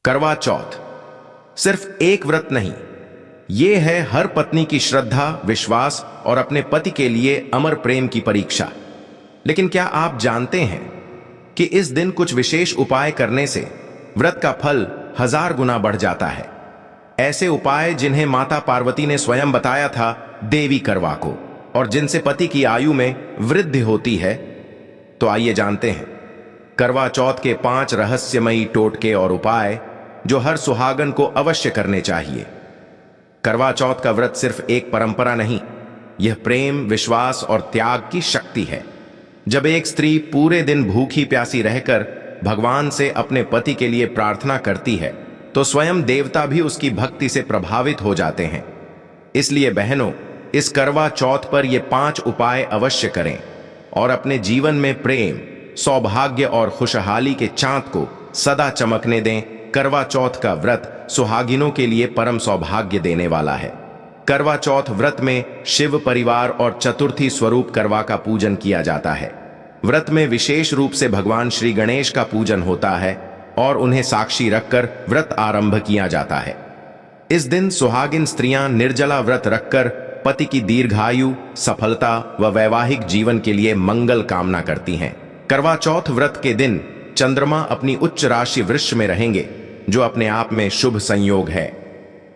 करवा चौथ सिर्फ एक व्रत नहीं, ये है हर पत्नी की श्रद्धा, विश्वास और अपने पति के लिए अमर प्रेम की परीक्षा। लेकिन क्या आप जानते हैं कि इस दिन कुछ विशेष उपाय करने से व्रत का फल 1000 गुना बढ़ जाता है। ऐसे उपाय जिन्हें माता पार्वती ने स्वयं बताया था देवी करवा को, और जिनसे पति की आयु में वृद्धि होती है। तो आइए जानते हैं करवा चौथ के 5 रहस्यमयी टोटके और उपाय जो हर सुहागन को अवश्य करने चाहिए। करवा चौथ का व्रत सिर्फ एक परंपरा नहीं, यह प्रेम, विश्वास और त्याग की शक्ति है। जब एक स्त्री पूरे दिन भूखी प्यासी रहकर भगवान से अपने पति के लिए प्रार्थना करती है, तो स्वयं देवता भी उसकी भक्ति से प्रभावित हो जाते हैं। इसलिए बहनों, इस करवा चौथ पर ये 5 उपाय अवश्य करें और अपने जीवन में प्रेम, सौभाग्य और खुशहाली के चांद को सदा चमकने दें। करवा चौथ का व्रत सुहागिनों के लिए परम सौभाग्य देने वाला है। करवा चौथ व्रत में शिव परिवार और चतुर्थी स्वरूप करवा का पूजन किया जाता है। व्रत में विशेष रूप से भगवान श्री गणेश का पूजन होता है और उन्हें साक्षी रखकर व्रत आरंभ किया जाता है। इस दिन सुहागिन स्त्रियां निर्जला व्रत रखकर पति की दीर्घायु, सफलता व वैवाहिक जीवन के लिए मंगल कामना करती हैं। करवा चौथ व्रत के दिन चंद्रमा अपनी उच्च राशि वृष में रहेंगे, जो अपने आप में शुभ संयोग है।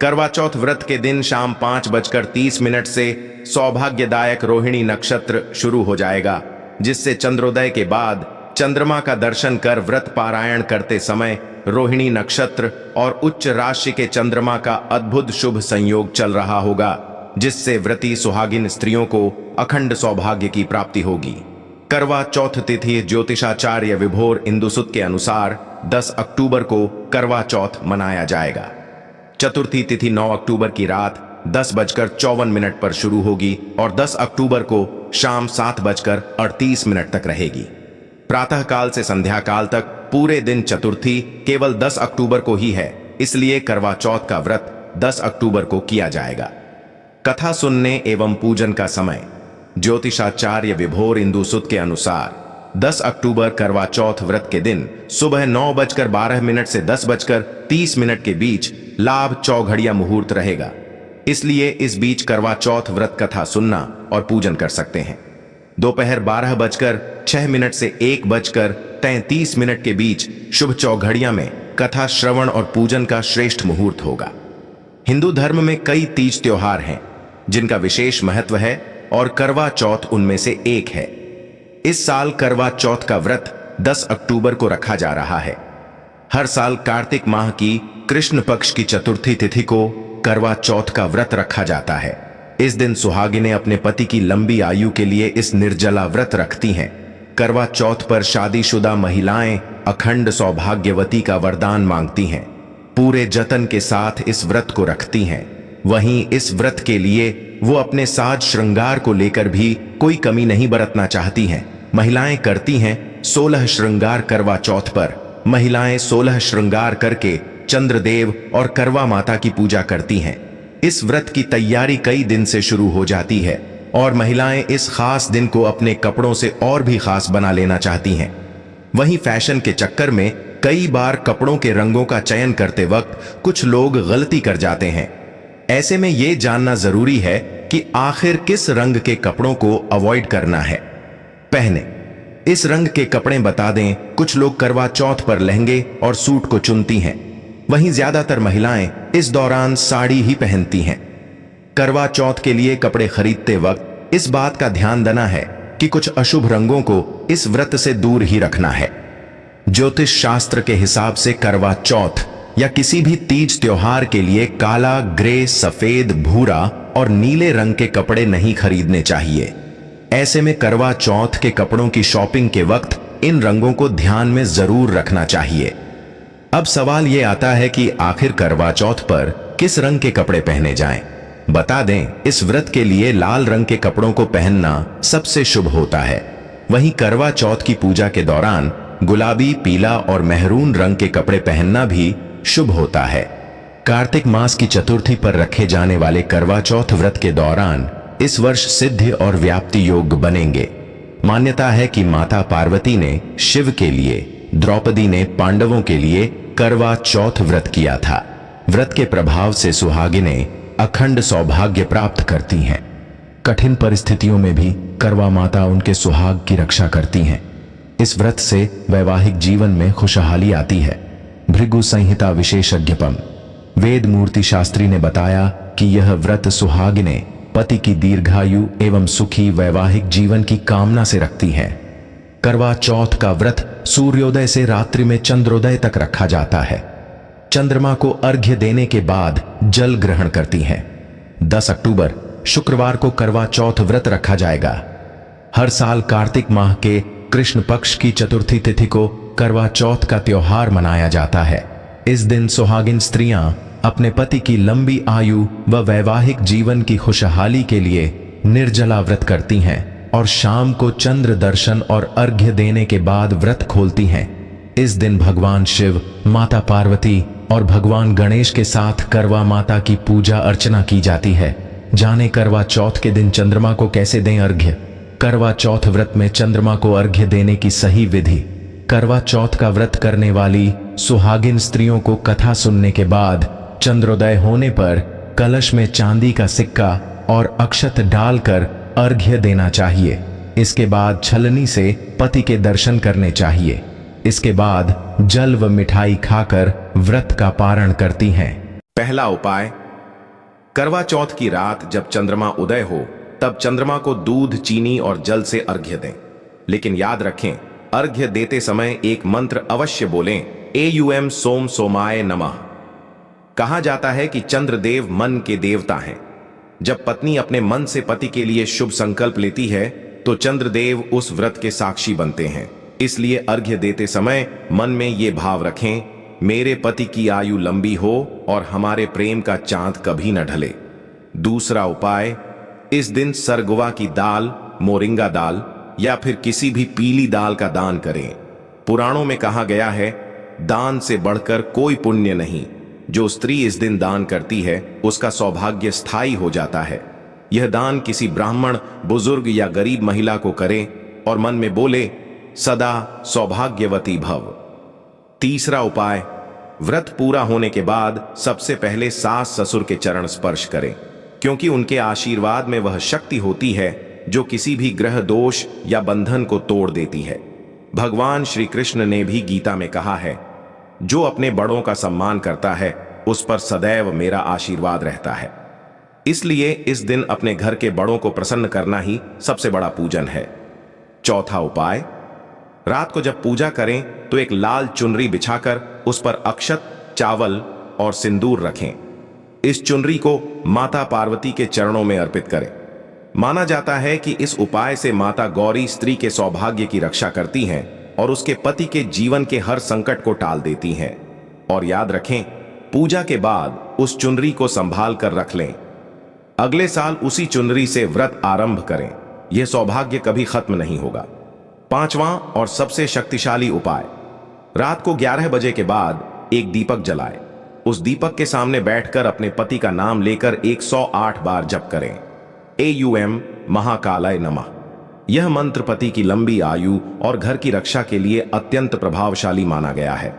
करवा चौथ व्रत के दिन शाम 5:30 से सौभाग्यदायक रोहिणी नक्षत्र शुरू हो जाएगा, जिससे चंद्रोदय के बाद चंद्रमा का दर्शन कर व्रत पारायण करते समय रोहिणी नक्षत्र और उच्च राशि के चंद्रमा का अद्भुत शुभ संयोग चल रहा होगा, जिससे व्रती सुहागिन स्त्रियों को अखंड सौभाग्य की प्राप्ति होगी। करवा चौथ तिथि ज्योतिषाचार्य विभोर इंदुसुत के अनुसार 10 अक्टूबर को करवा चौथ मनाया जाएगा। चतुर्थी तिथि 9 अक्टूबर की रात 10:54 पर शुरू होगी और 10 अक्टूबर को शाम 7:38 तक रहेगी। प्रातः काल से संध्या काल तक पूरे दिन चतुर्थी केवल 10 अक्टूबर को ही है, इसलिए करवा चौथ का व्रत 10 अक्टूबर को किया जाएगा। कथा सुनने एवं पूजन का समय ज्योतिषाचार्य विभोर इंदुसुत के अनुसार 10 अक्टूबर करवा चौथ व्रत के दिन सुबह 9:12 से 10:30 के बीच लाभ चौघड़िया मुहूर्त रहेगा। इसलिए इस बीच करवा चौथ व्रत कथा सुनना और पूजन कर सकते हैं। दोपहर 12:06 से 1:33 के बीच शुभ चौघड़िया में कथा श्रवण और पूजन का श्रेष्ठ मुहूर्त होगा। हिंदू धर्म में कई तीज त्योहार हैं जिनका विशेष महत्व है और करवा चौथ उनमें से एक है। इस साल करवा चौथ का व्रत 10 अक्टूबर को रखा जा रहा है। हर साल कार्तिक माह की कृष्ण पक्ष की चतुर्थी तिथि को करवा चौथ का व्रत रखा जाता है। इस दिन सुहागिनें अपने पति की लंबी आयु के लिए इस निर्जला व्रत रखती हैं। करवा चौथ पर शादीशुदा महिलाएं अखंड सौभाग्यवती का वरदान मांगती हैं, पूरे जतन के साथ इस व्रत को रखती हैं। वहीं इस व्रत के लिए वो अपने साज श्रृंगार को लेकर भी कोई कमी नहीं बरतना चाहती हैं। महिलाएं करती हैं 16 श्रृंगार। करवा चौथ पर महिलाएं 16 श्रृंगार करके चंद्रदेव और करवा माता की पूजा करती हैं। इस व्रत की तैयारी कई दिन से शुरू हो जाती है और महिलाएं इस खास दिन को अपने कपड़ों से और भी खास बना लेना चाहती हैं। वहीं फैशन के चक्कर में कई बार कपड़ों के रंगों का चयन करते वक्त कुछ लोग गलती कर जाते हैं। ऐसे में यह जानना जरूरी है कि आखिर किस रंग के कपड़ों को अवॉइड करना है। पहने इस रंग के कपड़े बता दें। कुछ लोग करवा चौथ पर लहंगे और सूट को चुनती हैं, वहीं ज्यादातर महिलाएं इस दौरान साड़ी ही पहनती हैं। करवा चौथ के लिए कपड़े खरीदते वक्त इस बात का ध्यान देना है कि कुछ अशुभ रंगों को इस व्रत से दूर ही रखना है। ज्योतिष शास्त्र के हिसाब से करवा चौथ या किसी भी तीज त्योहार के लिए काला, ग्रे, सफेद, भूरा और नीले रंग के कपड़े नहीं खरीदने चाहिए। ऐसे में करवा चौथ के कपड़ों की शॉपिंग के वक्त इन रंगों को ध्यान में जरूर रखना चाहिए। अब सवाल यह आता है कि आखिर करवा चौथ पर किस रंग के कपड़े पहने जाएं? बता दें, इस व्रत के लिए लाल रंग के कपड़ों को पहनना सबसे शुभ होता है। वहीं करवा चौथ की पूजा के दौरान गुलाबी, पीला और मेहरून रंग के कपड़े पहनना भी शुभ होता है। कार्तिक मास की चतुर्थी पर रखे जाने वाले करवा चौथ व्रत के दौरान इस वर्ष सिद्धि और व्याप्ति योग बनेंगे। मान्यता है कि माता पार्वती ने शिव के लिए, द्रौपदी ने पांडवों के लिए करवा चौथ व्रत किया था। व्रत के प्रभाव से सुहागिनें अखंड सौभाग्य प्राप्त करती हैं। कठिन परिस्थितियों में भी करवा माता उनके सुहाग की रक्षा करती हैं। इस व्रत से वैवाहिक जीवन में खुशहाली आती है। भृगु संहिता विशेषज्ञपम वेद मूर्ति शास्त्री ने बताया कि यह व्रत सुहागिनें पति की दीर्घायु एवं सुखी वैवाहिक जीवन की कामना से रखती हैं। करवा चौथ का व्रत सूर्योदय से रात्रि में चंद्रोदय तक रखा जाता है। चंद्रमा को अर्घ्य देने के बाद जल ग्रहण करती हैं। 10 अक्टूबर शुक्रवार को करवा चौथ व्रत रखा जाएगा। हर साल कार्तिक माह के कृष्ण पक्ष की चतुर्थी तिथि को करवा चौथ का त्योहार मनाया जाता है। इस दिन सुहागिन स्त्रियां अपने पति की लंबी आयु व वैवाहिक जीवन की खुशहाली के लिए निर्जला व्रत करती हैं और शाम को चंद्र दर्शन और अर्घ्य देने के बाद व्रत खोलती हैं। इस दिन भगवान शिव, माता पार्वती और भगवान गणेश के साथ करवा माता की पूजा अर्चना की जाती है। जाने करवा चौथ के दिन चंद्रमा को कैसे दें अर्घ्य। करवा चौथ व्रत में चंद्रमा को अर्घ्य देने की सही विधि। करवा चौथ का व्रत करने वाली सुहागिन स्त्रियों को कथा सुनने के बाद चंद्रोदय होने पर कलश में चांदी का सिक्का और अक्षत डालकर अर्घ्य देना चाहिए। इसके बाद छलनी से पति के दर्शन करने चाहिए। इसके बाद जल व मिठाई खाकर व्रत का पारण करती हैं। पहला उपाय, करवा चौथ की रात जब चंद्रमा उदय हो तब चंद्रमा को दूध, चीनी और जल से अर्घ्य दें। लेकिन याद रखें, अर्घ्य देते समय एक मंत्र अवश्य बोलें, एयुएम सोम सोमाय नमः। कहा जाता है कि चंद्रदेव मन के देवता हैं। जब पत्नी अपने मन से पति के लिए शुभ संकल्प लेती है तो चंद्रदेव उस व्रत के साक्षी बनते हैं। इसलिए अर्घ्य देते समय मन में ये भाव रखें, मेरे पति की आयु लंबी हो और हमारे प्रेम का चांद कभी न ढले। दूसरा उपाय, इस दिन सरगवा की दाल, मोरिंगा दाल या फिर किसी भी पीली दाल का दान करें। पुराणों में कहा गया है, दान से बढ़कर कोई पुण्य नहीं। जो स्त्री इस दिन दान करती है उसका सौभाग्य स्थायी हो जाता है। यह दान किसी ब्राह्मण, बुजुर्ग या गरीब महिला को करें और मन में बोले, सदा सौभाग्यवती भव। तीसरा उपाय, व्रत पूरा होने के बाद सबसे पहले सास ससुर के चरण स्पर्श करें, क्योंकि उनके आशीर्वाद में वह शक्ति होती है जो किसी भी ग्रह दोष या बंधन को तोड़ देती है। भगवान श्री कृष्ण ने भी गीता में कहा है, जो अपने बड़ों का सम्मान करता है उस पर सदैव मेरा आशीर्वाद रहता है। इसलिए इस दिन अपने घर के बड़ों को प्रसन्न करना ही सबसे बड़ा पूजन है। चौथा उपाय, रात को जब पूजा करें तो एक लाल चुनरी बिछाकर उस पर अक्षत, चावल और सिंदूर रखें। इस चुनरी को माता पार्वती के चरणों में अर्पित करें। माना जाता है कि इस उपाय से माता गौरी स्त्री के सौभाग्य की रक्षा करती हैं और उसके पति के जीवन के हर संकट को टाल देती हैं। और याद रखें, पूजा के बाद उस चुनरी को संभाल कर रख लें। अगले साल उसी चुनरी से व्रत आरंभ करें। यह सौभाग्य कभी खत्म नहीं होगा। पांचवां और सबसे शक्तिशाली उपाय, रात को 11 बजे के बाद एक दीपक जलाएं। उस दीपक के सामने बैठकर अपने पति का नाम लेकर 108 बार जप करें, एयुएम महाकालाय नमः। यह मंत्र पति की लंबी आयु और घर की रक्षा के लिए अत्यंत प्रभावशाली माना गया है।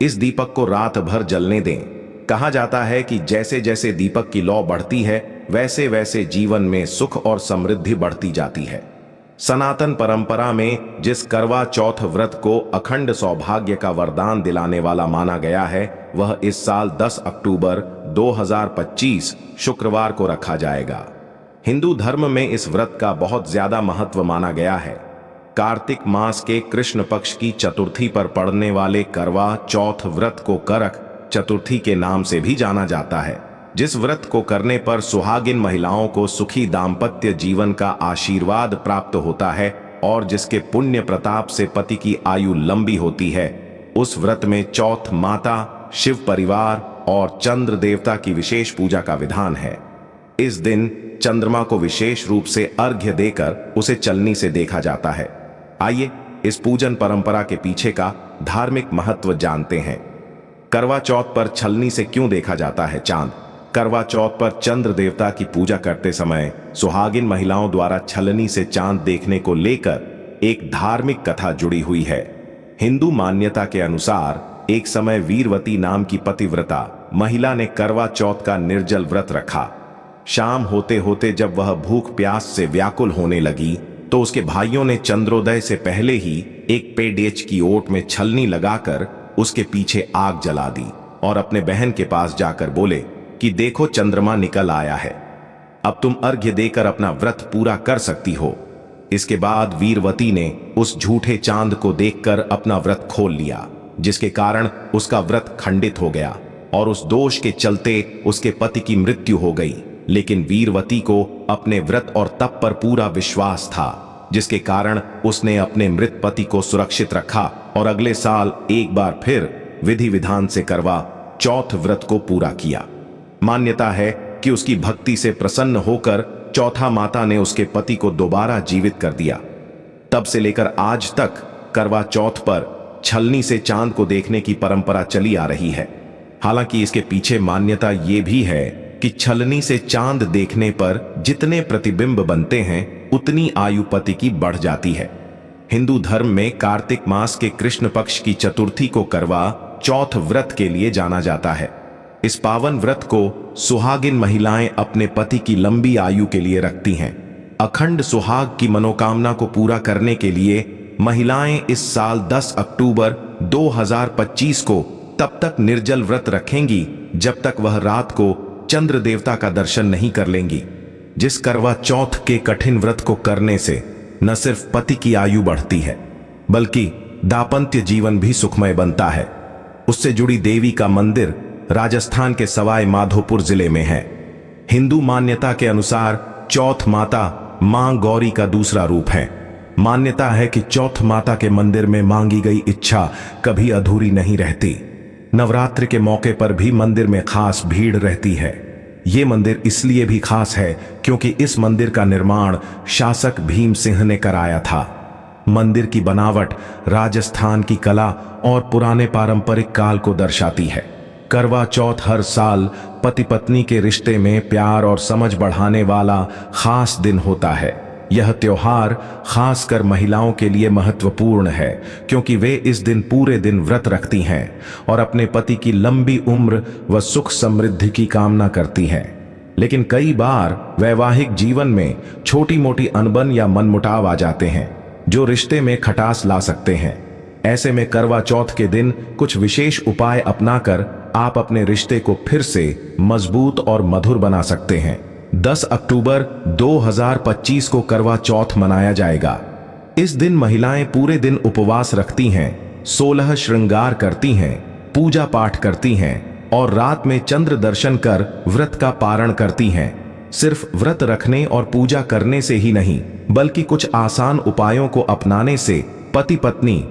इस दीपक को रात भर जलने दें। कहा जाता है कि जैसे जैसे दीपक की लौ बढ़ती है वैसे वैसे जीवन में सुख और समृद्धि बढ़ती जाती है। सनातन परंपरा में जिस करवा चौथ व्रत को अखंड सौभाग्य का वरदान दिलाने वाला माना गया है, वह इस साल 10 अक्टूबर 2025 शुक्रवार को रखा जाएगा। हिंदू धर्म में इस व्रत का बहुत ज्यादा महत्व माना गया है। कार्तिक मास के कृष्ण पक्ष की चतुर्थी पर पड़ने वाले करवा चौथ व्रत को करक चतुर्थी के नाम से भी जाना जाता है, जिस व्रत को करने पर सुहागिन महिलाओं को सुखी दाम्पत्य जीवन का आशीर्वाद प्राप्त होता है और जिसके पुण्य प्रताप से पति की आयु लंबी होती है। उस व्रत में चौथ माता, शिव परिवार और चंद्र देवता की विशेष पूजा का विधान है। इस दिन चंद्रमा को विशेष रूप से अर्घ्य देकर उसे चलनी से देखा जाता है। आइए इस पूजन परंपरा के पीछे का धार्मिक महत्व जानते हैं। करवा चौथ पर छलनी से क्यों देखा जाता है चांद? करवा चौथ पर चंद्र देवता की पूजा करते समय सुहागिन महिलाओं द्वारा छलनी से चांद देखने को लेकर एक धार्मिक कथा जुड़ी हुई है। हिंदू मान्यता के अनुसार एक समय वीरवती नाम की पतिव्रता महिला ने करवा चौथ का निर्जल व्रत रखा। शाम होते होते जब वह भूख प्यास से व्याकुल होने लगी तो उसके भाइयों ने चंद्रोदय से पहले ही एक पेड़ेच की ओट में छलनी लगाकर उसके पीछे आग जला दी और अपने बहन के पास जाकर बोले कि देखो चंद्रमा निकल आया है, अब तुम अर्घ्य देकर अपना व्रत पूरा कर सकती हो। इसके बाद वीरवती ने उस झूठे चांद को देखकर अपना व्रत खोल लिया, जिसके कारण उसका व्रत खंडित हो गया और उस दोष के चलते उसके पति की मृत्यु हो गई। लेकिन वीरवती को अपने व्रत और तप पर पूरा विश्वास था, जिसके कारण उसने अपने मृत पति को सुरक्षित रखा और अगले साल एक बार फिर विधि विधान से करवा चौथ व्रत को पूरा किया। मान्यता है कि उसकी भक्ति से प्रसन्न होकर चौथा माता ने उसके पति को दोबारा जीवित कर दिया। तब से लेकर आज तक करवा चौथ पर छलनी से चांद को देखने की परंपरा चली आ रही है। हालांकि इसके पीछे मान्यता ये भी है कि छलनी से चांद देखने पर जितने प्रतिबिंब बनते हैं उतनी आयु पति की बढ़ जाती है। हिंदू धर्म में कार्तिक मास के कृष्ण पक्ष की चतुर्थी को करवा चौथ व्रत के लिए जाना जाता है। इस पावन व्रत को सुहागिन महिलाएं अपने पति की लंबी आयु के लिए रखती हैं। अखंड सुहाग की मनोकामना को पूरा करने के लिए महिलाएं इस साल 10 अक्टूबर 2025 को तब तक निर्जल व्रत रखेंगी जब तक वह रात को चंद्र देवता का दर्शन नहीं कर लेंगी। जिस करवा चौथ के कठिन व्रत को करने से न सिर्फ पति की आयु बढ़ती है बल्कि दांपत्य जीवन भी सुखमय बनता है। उससे जुड़ी देवी का मंदिर राजस्थान के सवाई माधोपुर जिले में है। हिंदू मान्यता के अनुसार चौथ माता मां गौरी का दूसरा रूप है। मान्यता है कि चौथ माता के मंदिर में मांगी गई इच्छा कभी अधूरी नहीं रहती। नवरात्रि के मौके पर भी मंदिर में खास भीड़ रहती है। ये मंदिर इसलिए भी खास है क्योंकि इस मंदिर का निर्माण शासक भीम सिंह ने कराया था। मंदिर की बनावट राजस्थान की कला और पुराने पारंपरिक काल को दर्शाती है। करवा चौथ हर साल पति पत्नी के रिश्ते में प्यार और समझ बढ़ाने वाला खास दिन होता है। यह त्योहार खासकर महिलाओं के लिए महत्वपूर्ण है क्योंकि वे इस दिन पूरे दिन व्रत रखती हैं और अपने पति की लंबी उम्र व सुख समृद्धि की कामना करती हैं। लेकिन कई बार वैवाहिक जीवन में छोटी मोटी अनबन या मनमुटाव आ जाते हैं जो रिश्ते में खटास ला सकते हैं। ऐसे में करवा चौथ के दिन कुछ विशेष उपाय अपनाकर आप अपने रिश्ते को फिर से मजबूत और मधुर बना सकते हैं। 10 अक्टूबर 2025 को करवा चौथ मनाया जाएगा। इस दिन महिलाएं पूरे दिन उपवास रखती हैं, 16 श्रृंगार करती हैं, पूजा पाठ करती हैं और रात में चंद्र दर्शन कर व्रत का पारण करती हैं। सिर्फ व्रत रखने और पूजा करने से ही नहीं बल्कि कुछ आसान उपायों को अपनाने से पति पत्नी